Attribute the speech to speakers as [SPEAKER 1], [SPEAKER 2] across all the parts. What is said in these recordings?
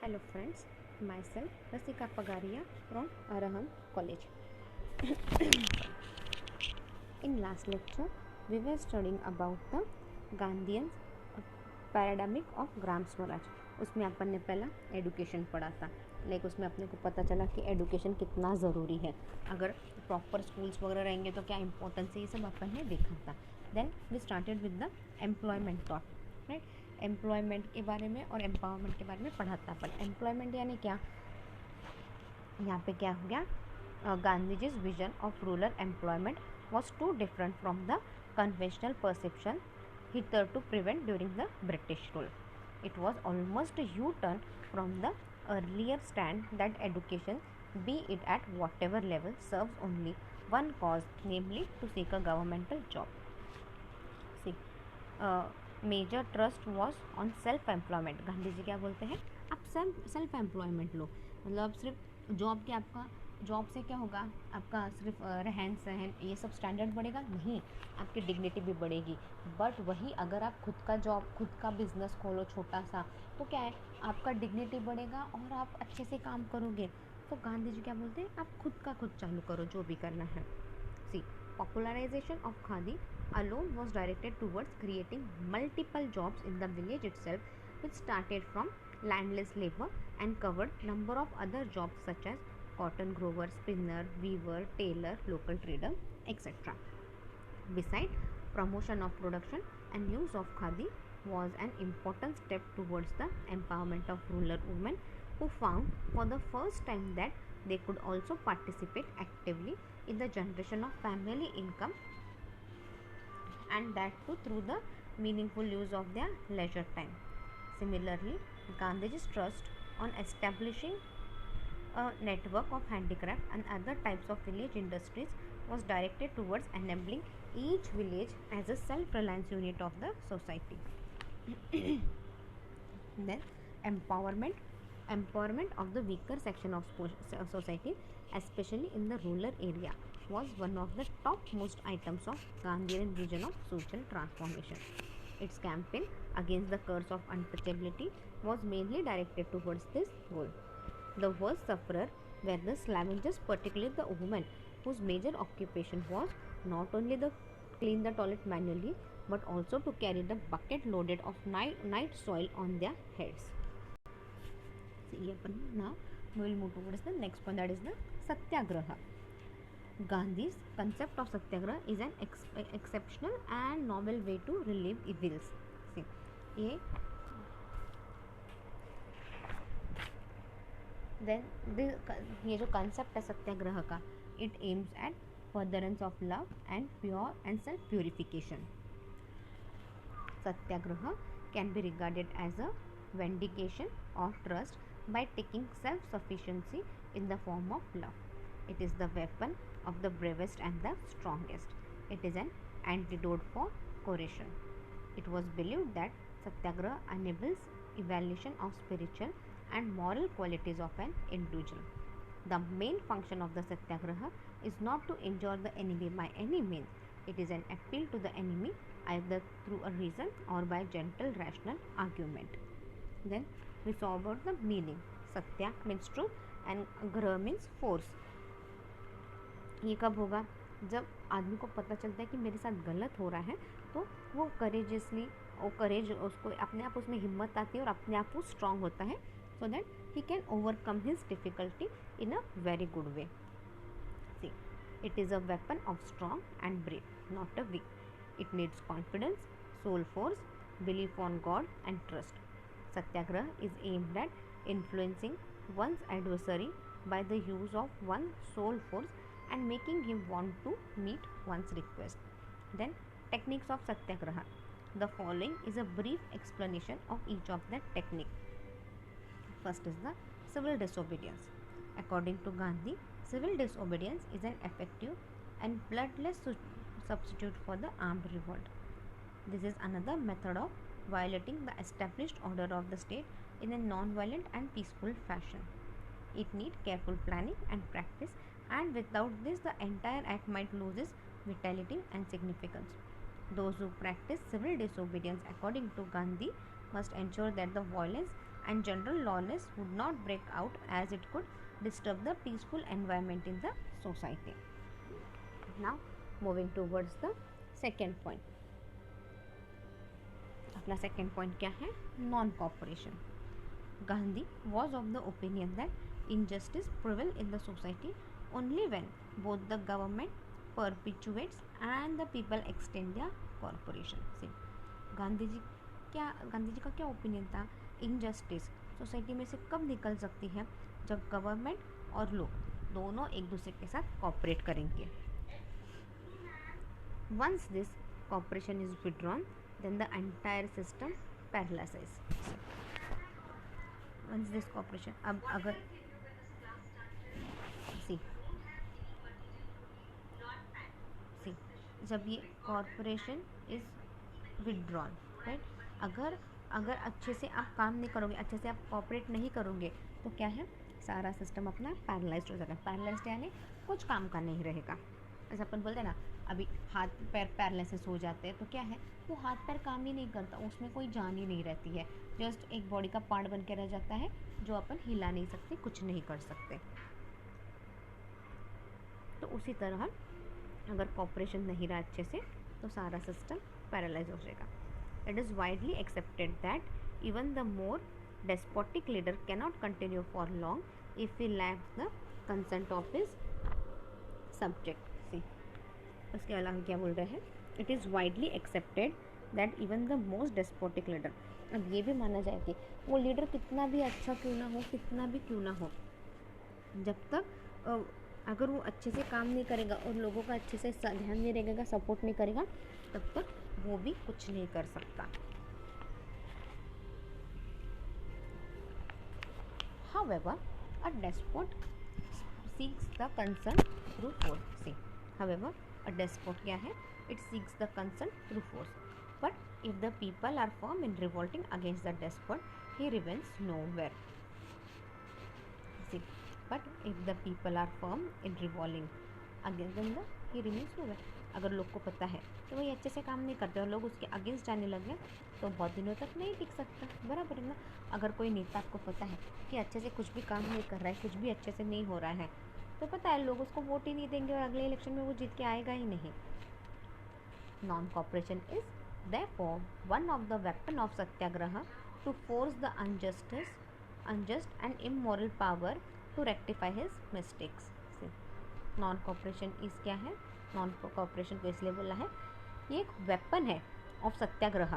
[SPEAKER 1] Hello friends, myself Rasika Pagaria from Araham College. In last lecture, we were studying about the Gandhian paradigm of Gram Swaraj. उसमें अपन ने पहला education पढ़ा था. उसमें अपने को पता चला कि एडुकेशन कितना ज़रूरी है. अगर प्रॉपर स्कूल्स वगैरह रहेंगे तो क्या इंपॉर्टेंस है, ये सब अपन ने देखा था. Then we started with the employment thought. Right, employment के बारे में और एम्पावरमेंट के बारे में पढ़ा था अपन. एम्प्लॉयमेंट यानी क्या, यहाँ पे क्या हो गया, गांधीजी's vision of rural employment was too different from the conventional perception hitherto prevalent during the British rule. It was almost a U-turn from the earlier stand that education, be it at whatever level, serves only one cause, namely to seek a governmental job. See, major thrust was on self employment. Gandhi ji क्या बोलते हैं, आप self employment लो. मतलब सिर्फ job के, आपका job से क्या होगा, आपका सिर्फ रहन सहन ये सब स्टैंडर्ड बढ़ेगा नहीं, आपकी डिग्निटी भी बढ़ेगी. बट वही अगर आप खुद का जॉब, खुद का बिजनेस खोलो छोटा सा, तो क्या है, आपका डिग्निटी बढ़ेगा और आप अच्छे से काम करोगे. तो गांधी जी क्या बोलते हैं, आप खुद का खुद चालू करो जो भी करना है. सी, popularization of khadi alone was directed towards creating multiple jobs in the village itself, which started from landless labor and covered number of other jobs such as cotton grower, spinner, weaver, tailor, local trader, etc. Besides, promotion of production and use of khadi was an important step towards the empowerment of rural women, who found for the first time that they could also participate actively in the generation of family income, and that too through the meaningful use of their leisure time. Similarly, Gandhiji's trust on establishing a network of handicraft and other types of village industries was directed towards enabling each village as a self-reliance unit of the society. Then empowerment of the weaker section of society, especially in the rural area, was one of the topmost items of Gandhian vision of social transformation. Its campaign against the curse of untouchability was mainly directed towards this goal. The worst sufferer were the scavengers, particularly the women, whose major occupation was not only to clean the toilet manually, but also to carry the bucket loaded of night soil on their heads. Now we will move towards the next one, that is the Satyagraha. Gandhi's concept of Satyagraha is an exceptional and novel way to relieve evils. See, ये जो concept है सत्याग्रह का, it aims at furtherance of love and pure and self purification. Satyagraha can be regarded as a vindication of trust by taking self-sufficiency in the form of love. It is the weapon of the bravest and the strongest. It is an antidote for coercion. It was believed that Satyagraha enables evaluation of spiritual and moral qualities of an individual. The main function of the Satyagraha is not to injure the enemy by any means. It is an appeal to the enemy either through a reason or by gentle rational argument. Then we saw about the meaning. Satya means truth and Graha means force. ये कब होगा, जब आदमी को पता चलता है कि मेरे साथ गलत हो रहा है, तो वो करेजियसली उसको अपने आप उसमें हिम्मत आती है और अपने आप वो स्ट्रांग होता है, so that he can overcome his difficulty in a very good way. See, it is a weapon of strong and brave, not a weak. It needs confidence, soul force, belief on God and trust. Satyagraha is aimed at influencing one's adversary by the use of one's soul force and making him want to meet one's request. Then, techniques of Satyagraha. The following is a brief explanation of each of the technique. First is the civil disobedience. According to Gandhi, civil disobedience is an effective and bloodless substitute for the armed revolt. This is another method of violating the established order of the state in a non-violent and peaceful fashion. It needs careful planning and practice, and without this the entire act might lose its vitality and significance. Those who practice civil disobedience according to Gandhi must ensure that the violence and general lawlessness would not break out as it could disturb the peaceful environment in the society. Now moving towards the second point. अपना second point क्या है? Non cooperation. Gandhi was of the opinion that injustice prevail in the society only when both the government perpetuates and the people extend their cooperation. See, Gandhi ji का क्या opinion था? Injustice society में से कब निकल सकती है? जब गवर्नमेंट और लोग दोनों एक दूसरे के साथ कॉपरेट करेंगे. Once this cooperation is withdrawn, then the entire system paralyzes. Once this cooperation, अब अगर see जब ये कॉर्पोरेशन इज विदड्रॉन, राइट, अगर अच्छे से आप काम नहीं करोगे, अच्छे से आप कॉपरेट नहीं करोगे, तो क्या है? सारा सिस्टम अपना पैरालाइज्ड हो जाएगा. पैरालाइज्ड यानी कुछ काम का नहीं रहेगा. ऐसा अपन बोलते हैं ना, अभी हाथ पैर पैरालिसिस हो जाते हैं, तो क्या है? वो हाथ पैर काम ही नहीं करता, उसमें कोई जान ही नहीं रहती है. जस्ट एक बॉडी का पार्ट बन के रह जाता है जो अपन हिला नहीं सकते, कुछ नहीं कर सकते. तो उसी तरह अगर कॉपरेशन नहीं रहा अच्छे से, तो सारा सिस्टम पैरालाइज हो जाएगा. It is widely accepted that even the more despotic leader cannot continue for long if he lacks the consent of his subject. See, उसके अलावा क्या बोल रहे हैं? It is widely accepted that even the most despotic leader. अब ये भी माना जाए कि वो लीडर कितना भी अच्छा क्यों ना हो, कितना भी क्यों ना हो, जब तक अगर वो अच्छे से काम नहीं करेगा और लोगों का अच्छे से ध्यान नहीं रहेगा, सपोर्ट नहीं करेगा, तब तक वो भी कुछ नहीं कर सकता. However, a despot seeks the consent through force. See, however, a despot क्या है? It seeks the consent through force. But if the people are firm in revolting against the despot, he remains nowhere. See, but if the people are firm in revolting against them, he remains nowhere. अगर लोग को पता है कि वही अच्छे से काम नहीं करते और लोग उसके अगेंस्ट जाने लगे, तो बहुत दिनों तक नहीं टिक सकता. बराबर है ना? अगर कोई नेता आपको पता है कि अच्छे से कुछ भी काम नहीं कर रहा है, कुछ भी अच्छे से नहीं हो रहा है, तो पता है लोग उसको वोट ही नहीं देंगे और अगले इलेक्शन में वो जीत के आएगा ही नहीं. Non cooperation is therefore one of the weapon of satyagraha to force the unjust and immoral power to rectify his mistakes. Non cooperation is क्या है? नॉन कॉपरेशन को इसलिए बोला है, ये एक वेपन है of satyagraha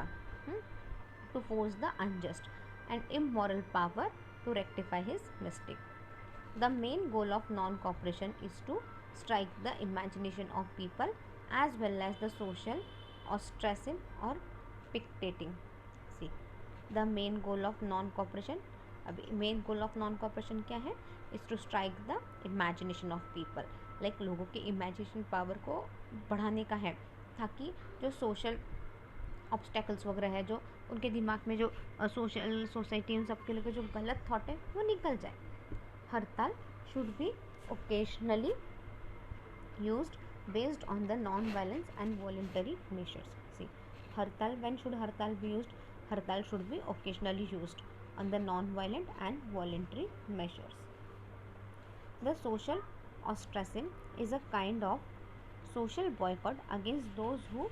[SPEAKER 1] to force the unjust and immoral power to rectify his mistake. The main goal of non cooperation is to strike the imagination of people as well as the social ostracism or dictating. See, the main goal of non-cooperation, अब main goal of non cooperation क्या है? Is to strike the imagination of people. Like लोगों की imagination power को बढ़ाने का है, ताकि जो सोशल ऑब्स्टेकल्स वगैरह है, जो उनके दिमाग में जो सोशल सोसाइटी उन सबके लिए जो गलत थॉट है, वो निकल जाए. हड़ताल should be occasionally used based on the non-violence and voluntary measures. See, hartal, when should hartal be used? Hartal should be occasionally used on the non-violent and voluntary measures. The social ostracism is a kind of social boycott against those who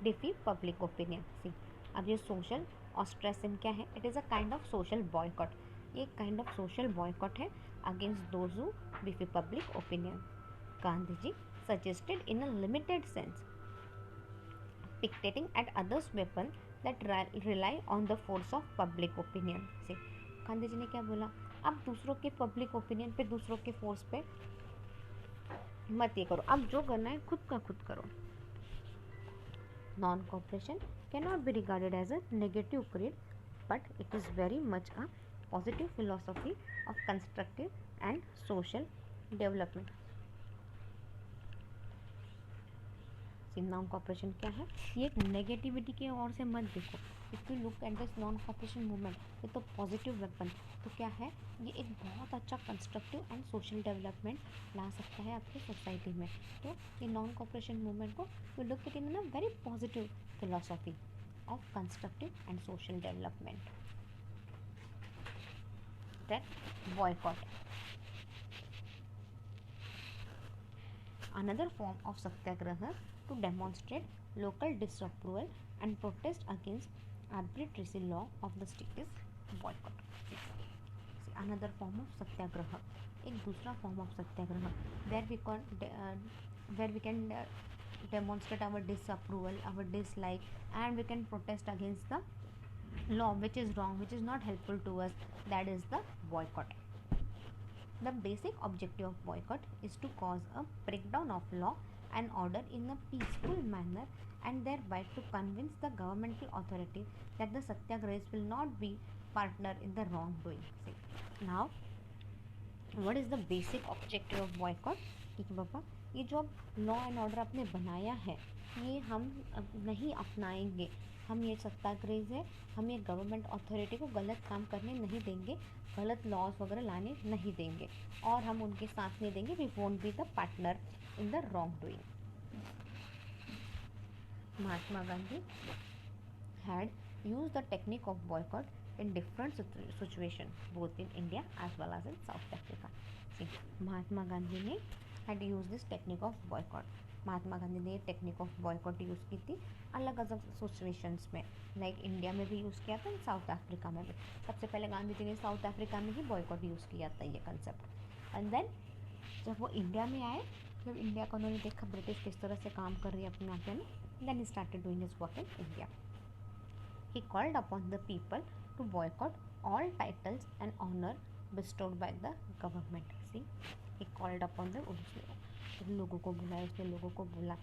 [SPEAKER 1] defy public opinion. See, अब ये social ostracism क्या है? It is a kind of social boycott. ये kind of social boycott है against those who defy public opinion. Gandhi ji suggested in a limited sense dictating at others weapon that rely on the force of public opinion. से गांधी जी ने क्या बोला? आप दूसरों के public opinion पे, दूसरों के फोर्स पे मत ये करो, आप जो करना है खुद का खुद करो. Non cooperation cannot be regarded as a negative creed, but it is very much a positive philosophy of constructive and social development. Non cooperation क्या है? ये एक नेगेटिविटी की ओर से मत देखो. If you look at this non cooperation movement, ये तो पॉजिटिव वेपन, तो क्या है? ये एक बहुत अच्छा कंस्ट्रक्टिव एंड सोशल डेवलपमेंट ला सकता है आपकी सोसाइटी में. तो ये नॉन कॉपरेशन मूवमेंट को we look it in a very positive philosophy. of constructive and social development. Then boycott. Another form of satyagraha to demonstrate local disapproval and protest against arbitrary law of the state is boycott. See, another form of satyagraha. एक दूसरा form of satyagraha where we can demonstrate our disapproval, our dislike, and we can protest against the law which is wrong, which is not helpful to us. That is the boycott. The basic objective of boycott is to cause a breakdown of law and order in a peaceful manner, and thereby to convince the governmental authority that the satyagrahis will not be partner in the wrongdoing. See, now what is the basic objective of boycott? ठीक है पापा, ये जो अब law and order आपने बनाया है ये हम अब नहीं अपनाएंगे. हम ये सत्याग्रह है, हम ये गवर्नमेंट अथॉरिटी को गलत काम करने नहीं देंगे, गलत लॉज वगैरह लाने नहीं देंगे, और हम उनके साथ नहीं देंगे. We won't be the partner in the wrong doing. Mahatma Gandhi had used the technique of boycott in different situations both in India as well as in South Africa. See, Mahatma Gandhi ने had used this technique of boycott. Mahatma Gandhi ने technique of boycott use की थी अलग अलग situations में. Like India में भी use किया था, साउथ अफ्रीका में भी. सबसे पहले गांधी जी ने साउथ अफ्रीका में ही बॉयकॉट यूज़ किया था ये कंसेप्ट. एंड देन जब वो इंडिया में आए, जब इंडिया का उन्होंने देखा ब्रिटिश किस तरह से काम कर रही है अपने आप में, then he started doing his work in India. He called upon the people to boycott all titles and honor bestowed by the government. See, he called upon the लोगों को बुलाया, उसने लोगों को बोला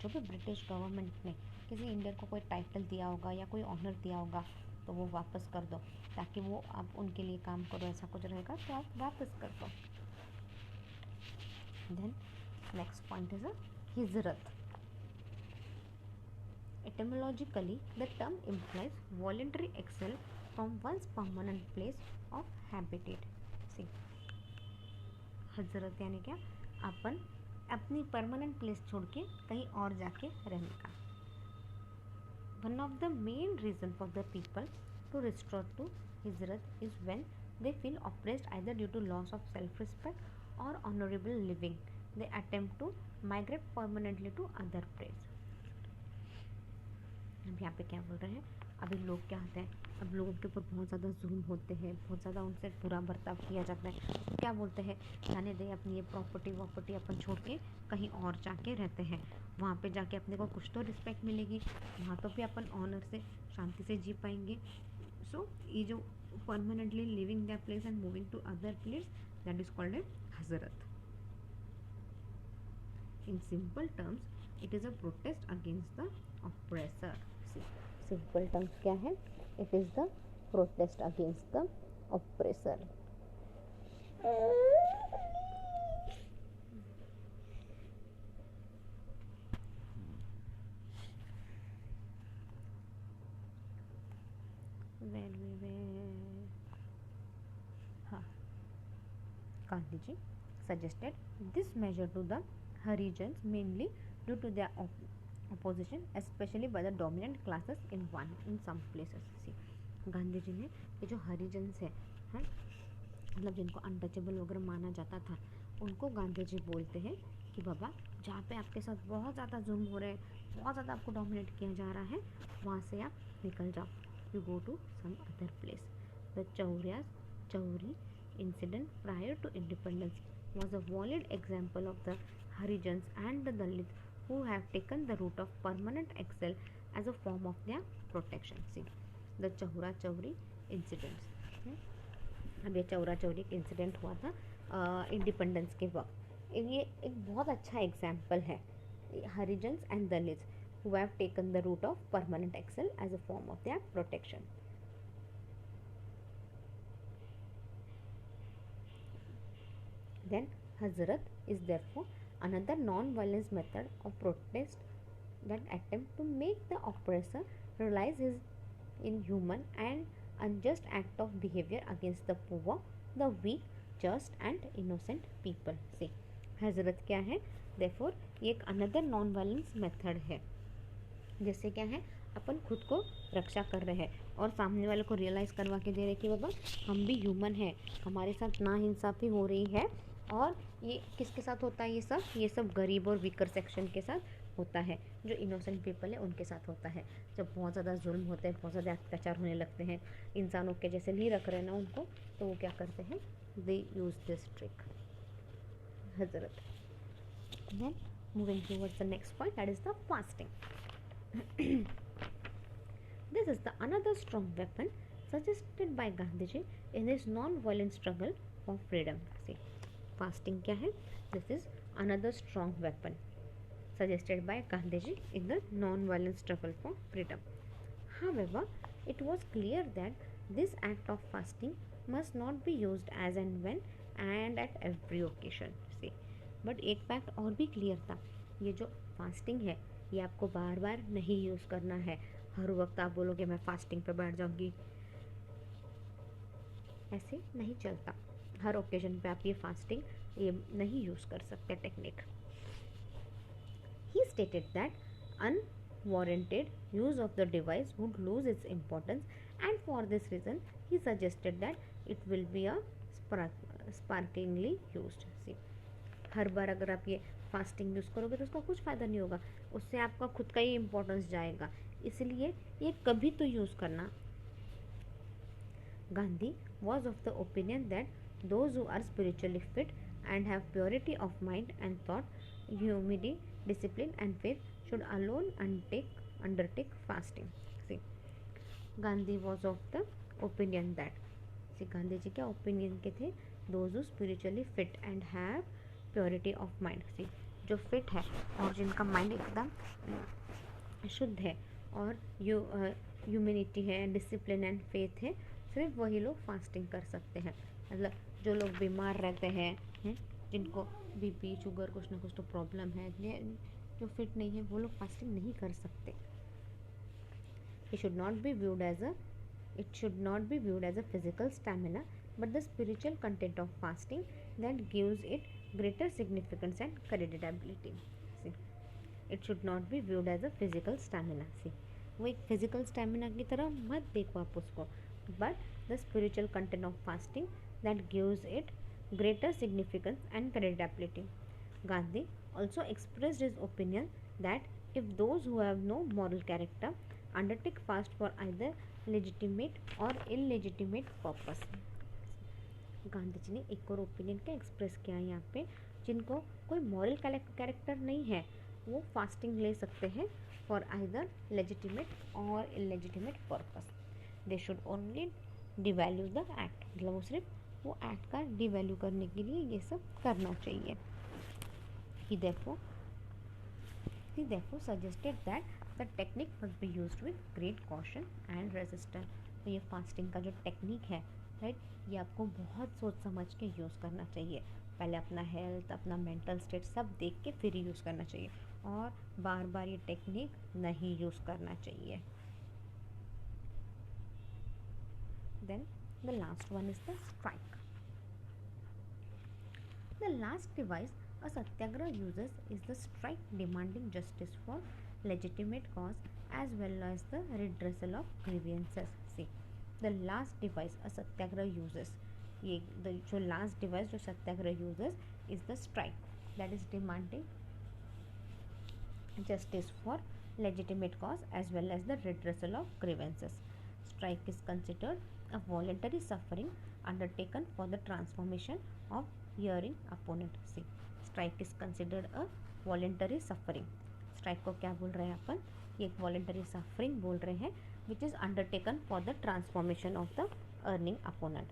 [SPEAKER 1] जो भी ब्रिटिश गवर्नमेंट ने किसी इंडियन को कोई टाइटल दिया होगा या कोई ऑनर दिया होगा तो वो वापस कर दो, ताकि वो आप उनके लिए काम करो, ऐसा कुछ रहेगा तो आप वापस कर दो. देन नेक्स्ट पॉइंट इज हिजरत. Etymologically, the term implies voluntary exile from one's permanent place of habitat. See, हजरत यानी क्या, अपन अपनी परमानेंट प्लेस छोड़ के कहीं और जाके रहने का. One of the main reason for the people to resort to hijrat is when they feel oppressed either due to loss of self-respect or honorable living. They attempt to migrate permanently to other place. अब यहाँ पे क्या बोल रहे हैं, अभी लोग क्या होते हैं, अब लोगों के ऊपर बहुत ज़्यादा जुल्म होते हैं, बहुत ज़्यादा उनसे बुरा बर्ताव किया जाता है. तो क्या बोलते हैं, जाने दे अपनी ये प्रॉपर्टी अपन छोड़ के कहीं और जाके रहते हैं. वहाँ पे जाके अपने को कुछ तो रिस्पेक्ट मिलेगी, वहाँ तो भी अपन ऑनर से शांति से जी पाएंगे. सो ये जो permanently living that place and moving to other place, that is called a हजरत. In simple terms it is a protest against the oppressor. Simple terms क्या है, it is the protest against the oppressor. हाँ, गांधी जी suggested this measure to the Harijans mainly due to their opposition, especially by the dominant classes in some places. See, Gandhi ji ने ये जो Harijans हैं, मतलब जिनको untouchable वगैरह माना जाता था, उनको गांधी जी बोलते हैं कि बाबा जहाँ पे आपके साथ बहुत ज़्यादा जुल्म हो रहे हैं, बहुत ज़्यादा आपको डोमिनेट किया जा रहा है, वहाँ से आप निकल जाओ, you go to some other place. The Chauri incident prior to independence was a valid example of the Harijans and the Dalits who have taken the route of permanent exile as a form of their protection. See, the Chaura Chauri incidents. अब ये Chaura Chauri incident हुआ था independence के वक्त. ये एक बहुत अच्छा एग्जाम्पल है. Harijans and Dalits who have taken the route of permanent exile as a form of their protection. Then Hazrat is therefore another non-violence method of protest that attempt to make the oppressor realize his inhuman and unjust act of behavior against the poor, the weak, just and innocent people. See, Hazrat क्या है, therefore ये एक another non-violence method है. जैसे क्या है, अपन खुद को रक्षा कर रहे हैं और सामने वाले को रियलाइज़ करवा के दे रहे कि बाबा हम भी ह्यूमन हैं, हमारे साथ नाइंसाफ़ी हो रही है। और ये किसके साथ होता है? ये सब गरीब और वीकर सेक्शन के साथ होता है, जो इनोसेंट पीपल है उनके साथ होता है। जब बहुत ज़्यादा जुल्म होते हैं, बहुत ज़्यादा अत्याचार होने लगते हैं, इंसानों के जैसे नहीं रख रहे ना उनको, तो वो क्या करते हैं? दे use this trick. Hazrat. Then moving towards the next point, that is the fasting. This is the another strong weapon suggested by Gandhiji in his non-violent struggle for freedom. See, fasting क्या है? This is another strong weapon suggested by Gandhiji in the non-violent struggle for freedom. However, it was clear that this act of fasting must not be used as and when and at every occasion. See, but एक fact और भी clear था, ये जो fasting है ये आपको बार बार नहीं यूज़ करना है। हर वक्त आप बोलोगे मैं फास्टिंग पे बैठ जाऊंगी, ऐसे नहीं चलता। हर ओकेजन पे आप ये फास्टिंग ये नहीं यूज़ कर सकते technique. He stated that unwarranted use of the device would lose its importance and for this reason he suggested that it will be a sparklingly used. See, हर बार अगर आप ये फास्टिंग यूज़ करोगे तो उसका कुछ फ़ायदा नहीं होगा, उससे आपका खुद का ही इम्पोर्टेंस जाएगा, इसलिए ये कभी तो यूज़ करना। Gandhi was of the opinion that those who are spiritually fit and have purity of mind and thought, humility, discipline and faith should alone undertake fasting. See, Gandhi was of the opinion that, see Gandhi ji क्या opinion के थे? Those who spiritually fit and have purity of mind. See, जो fit है और जिनका mind एकदम शुद्ध है और ह्यूमिनिटी है, डिसिप्लिन एंड फेथ है, सिर्फ वही लोग फास्टिंग कर सकते हैं। मतलब जो लोग बीमार रहते हैं, जिनको बीपी शुगर कुछ ना कुछ तो प्रॉब्लम है, जो फिट नहीं है वो लोग फास्टिंग नहीं कर सकते। It should not be viewed as a physical stamina, but the spiritual content of fasting that gives it greater significance and creditability. See, it should not be viewed as a physical stamina. See, वो एक physical stamina की तरह मत देखो आप उसको, but the spiritual content of fasting that gives it greater significance and creditability. Gandhi also expressed his opinion that if those who have no moral character undertake fast for either legitimate or illegitimate purpose. Gandhi ji ने एक और opinion का express किया यहाँ पे, जिनको कोई moral character नहीं है वो फास्टिंग ले सकते हैं फॉर आइदर लेजिटिमेट और illegitimate purpose. They should only devalue the act, मतलब वो सिर्फ वो एक्ट का डिवैल्यू करने के लिए ये सब करना चाहिए। He therefore suggested that the technique must be used with great caution and resistance. तो ये फास्टिंग का जो टेक्निक है, राइट, ये आपको बहुत सोच समझ के यूज़ करना चाहिए। पहले अपना हेल्थ, अपना मेंटल स्टेट सब देख के फिर यूज़ करना चाहिए, और बार बार ये टेक्निक नहीं यूज़ करना चाहिए। Then the last one is the strike. The last device a satyagraha uses is the strike, demanding justice for legitimate cause as well as the redressal of grievances. See, the last device a satyagraha uses, जो last device जो सत्याग्रह uses is the strike, that is demanding justice for legitimate cause as well as the redressal of grievances. Strike is considered a voluntary suffering undertaken for the transformation of hearing opponent. See, strike is considered a voluntary suffering. Strike को क्या बोल रहे हैं अपन? ये एक voluntary suffering बोल रहे हैं which is undertaken for the transformation of the earning opponent.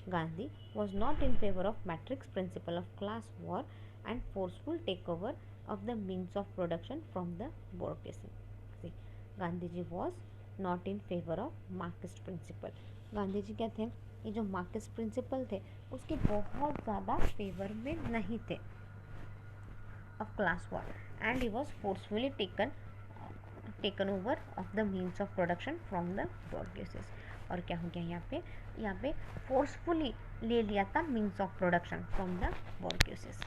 [SPEAKER 1] Gandhi was not in favor of matrix principle of class war and forceful takeover of the means of production from the bourgeoisie. See, Gandhi ji was not in favor of Marxist principle. Gandhi ji क्या थे? ये जो Marxist principal थे उसके बहुत ज़्यादा favour में नहीं थे of class war, and he was forcefully taken over of the means of production from the bourgeoisies. और क्या हो गया यहाँ पे फोर्सफुली ले लिया था means of production from the bourgeoisies.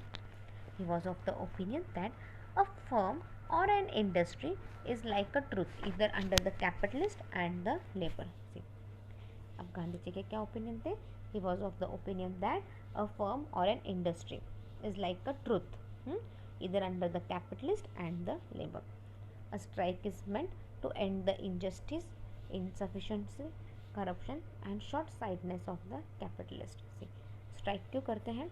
[SPEAKER 1] He was of the opinion that a firm or an industry is like a truth either under the capitalist and the labor. See, अब गांधी जी के क्या ओपिनियन थे? He was of the opinion that a firm or an industry is like a truth, either under the capitalist and the labor. A strike is meant to end the injustice, insufficiency, corruption and short-sightedness of the capitalist. See, strike क्यों करते हैं?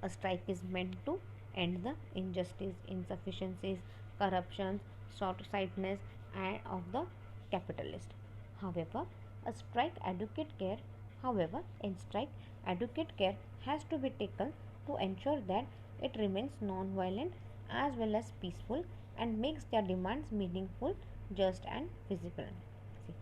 [SPEAKER 1] A strike is meant to end the injustice, insufficiencies, corruption, short-sightedness and of the capitalist. However, a strike adequate care, however, in strike adequate care has to be taken to ensure that it remains non-violent as well as peaceful and makes their demands meaningful, just and visible. See,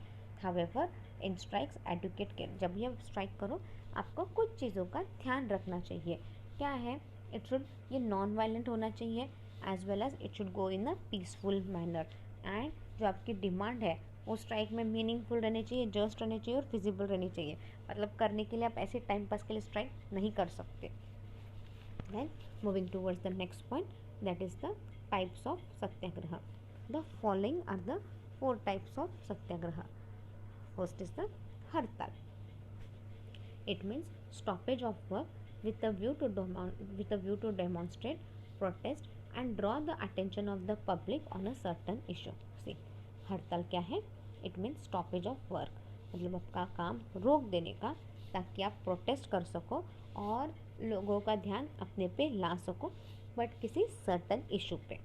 [SPEAKER 1] however, in strikes adequate care, जब भी आप strike करो आपको कुछ चीज़ों का ध्यान रखना चाहिए. क्या है? इट शुड ये नॉन वायलेंट होना चाहिए as well as it should go in a peaceful manner and जो आपकी डिमांड है वो स्ट्राइक में मीनिंगफुल रहनी चाहिए, जस्ट रहनी चाहिए और फिजिबल रहनी चाहिए. मतलब करने के लिए आप ऐसे टाइम पास के लिए स्ट्राइक नहीं कर सकते. Then moving towards the next point, that is the types of satyagraha. The following are the 4 types of satyagraha. First is the hartal. It means stoppage of work with a view to demonstrate, protest and draw the attention of the public on a certain issue. See, हड़ताल क्या है? It means stoppage of work. मतलब आपका काम रोक देने का ताकि आप प्रोटेस्ट कर सको और लोगों का ध्यान अपने पे ला सको, बट किसी सर्टन इशू पे.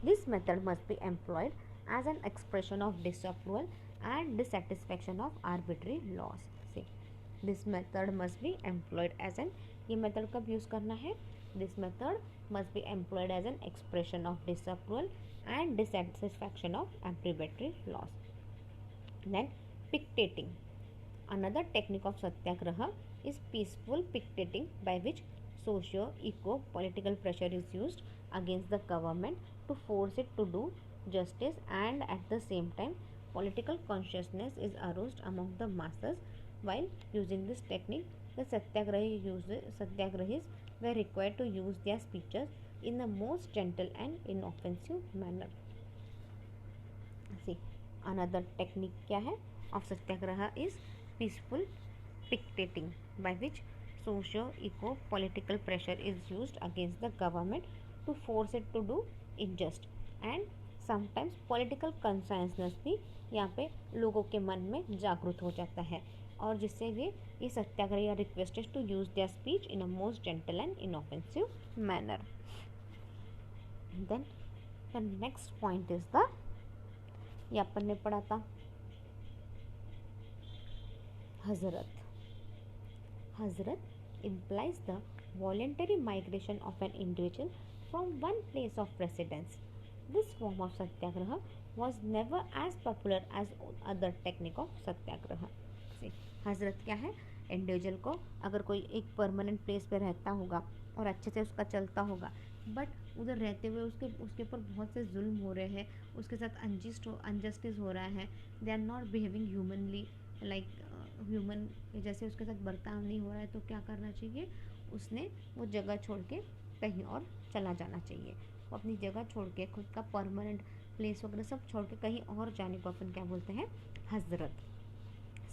[SPEAKER 1] This method must be employed as an expression of disapproval and dissatisfaction of arbitrary laws. See, this method must be employed as an, ये मेथड कब यूज़ करना है? This method must be employed as an expression of disapproval and dissatisfaction of arbitrary laws. Then picketing. Another technique of satyagraha is peaceful picketing, by which socio-eco-political pressure is used against the government to force it to do justice, and at the same time political consciousness is aroused among the masses. While using this technique, the satyagrahis were required to use their speeches in the most gentle and inoffensive manner. See, another technique क्या है of satyagraha is peaceful picketing, by which socio-eco-political pressure is used against the government to force it to do injustice, and sometimes political consciousness भी यहाँ पे लोगों के मन में जागृत हो जाता है और जिससे ये satyagraha requested to use their speech in a most gentle and inoffensive manner. Then the next point is the, ये अपन ने पढ़ा था हजरत. हजरत implies the voluntary migration of an individual from one place of residence. This form of satyagraha was never as popular as other technique of satyagraha. See, हजरत क्या है? Individual को अगर कोई एक परमानेंट प्लेस पे रहता होगा और अच्छे से उसका चलता होगा, बट उधर रहते हुए उसके ऊपर बहुत से जुल्म हो रहे हैं, उसके साथ अनजस्टिस हो रहा है, they are not behaving humanly, like human जैसे उसके साथ बर्ताव नहीं हो रहा है, तो क्या करना चाहिए? उसने वो जगह छोड़ के कहीं और चला जाना चाहिए. वो अपनी जगह छोड़ के, खुद का परमानेंट प्लेस वगैरह सब छोड़ के कहीं और जाने को अपन क्या बोलते हैं? हजरत.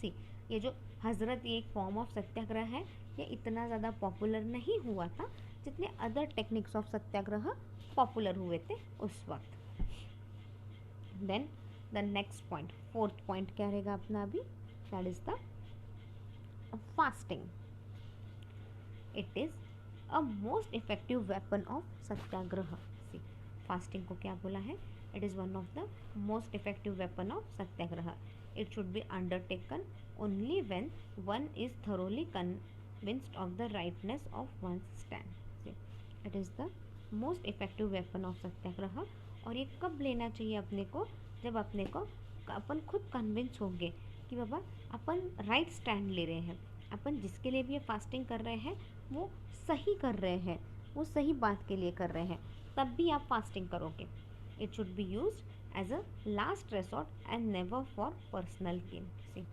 [SPEAKER 1] सी, ये जो हजरत, ये एक फॉर्म ऑफ सत्याग्रह है, ये इतना ज़्यादा पॉपुलर नहीं हुआ था जितने other techniques of satyagraha popular हुए थे उस वक्त. Then the next point, fourth point क्या रहेगा अपना अभी? That is the fasting. It is a most effective weapon of satyagraha. See, fasting को क्या बोला है? It is one of the most effective weapon of satyagraha. It should be undertaken only when one is thoroughly convinced of the rightness of one's stand. See, it is the most effective weapon of सत्याग्रह. और ये कब लेना चाहिए अपने को? जब अपने को अपन खुद कन्विंस होंगे कि बाबा अपन राइट स्टैंड ले रहे हैं, अपन जिसके लिए भी ये फास्टिंग कर रहे हैं वो सही कर रहे हैं, वो सही बात के लिए कर रहे हैं, तब भी आप फास्टिंग करोगे. It should be used as a last resort and never for personal gain. See,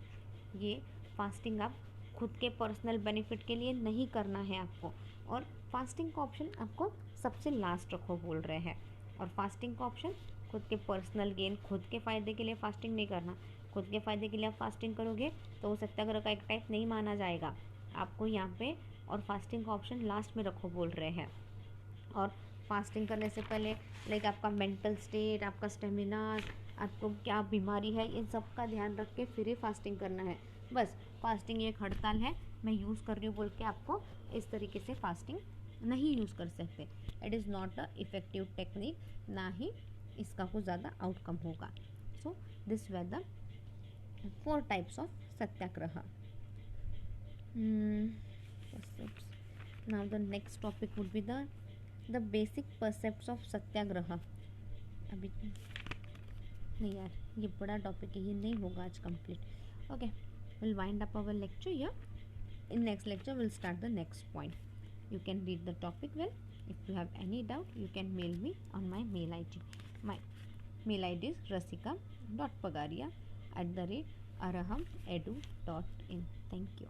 [SPEAKER 1] ये फास्टिंग आप खुद के पर्सनल बेनिफिट के लिए नहीं करना है आपको, और फास्टिंग का ऑप्शन आपको सबसे लास्ट रखो बोल रहे हैं. और फास्टिंग का ऑप्शन, खुद के पर्सनल गेन, खुद के फ़ायदे के लिए फास्टिंग नहीं करना। खुद के फ़ायदे के लिए आप फास्टिंग करोगे तो वो सत्याग्रह का एक टाइप नहीं माना जाएगा आपको यहाँ पे। और फास्टिंग का ऑप्शन लास्ट में रखो बोल रहे हैं। और फास्टिंग करने से पहले लाइक आपका मेंटल स्टेट, आपका स्टेमिना, आपको क्या बीमारी है, इन सब का ध्यान रख के फिर ही फास्टिंग करना है। बस फास्टिंग एक हड़ताल है, मैं यूज़ कर रही हूँ बोल के आपको इस तरीके से फास्टिंग नहीं यूज़ कर सकते। It is not a effective technique, ना ही इसका कुछ ज़्यादा आउटकम होगा। So this were the 4 types of Satyagraha. Now the next topic would be the basic percepts of सत्याग्रह। अभी नहीं यार, ये बड़ा टॉपिक है, ये नहीं होगा आज complete. Okay, will wind up our lecture here. In next lecture we'll start the next point. You can read the topic well. If you have any doubt, you can mail me on my mail ID. My mail ID is rasika.pagaria@arahamedu.in. Thank you.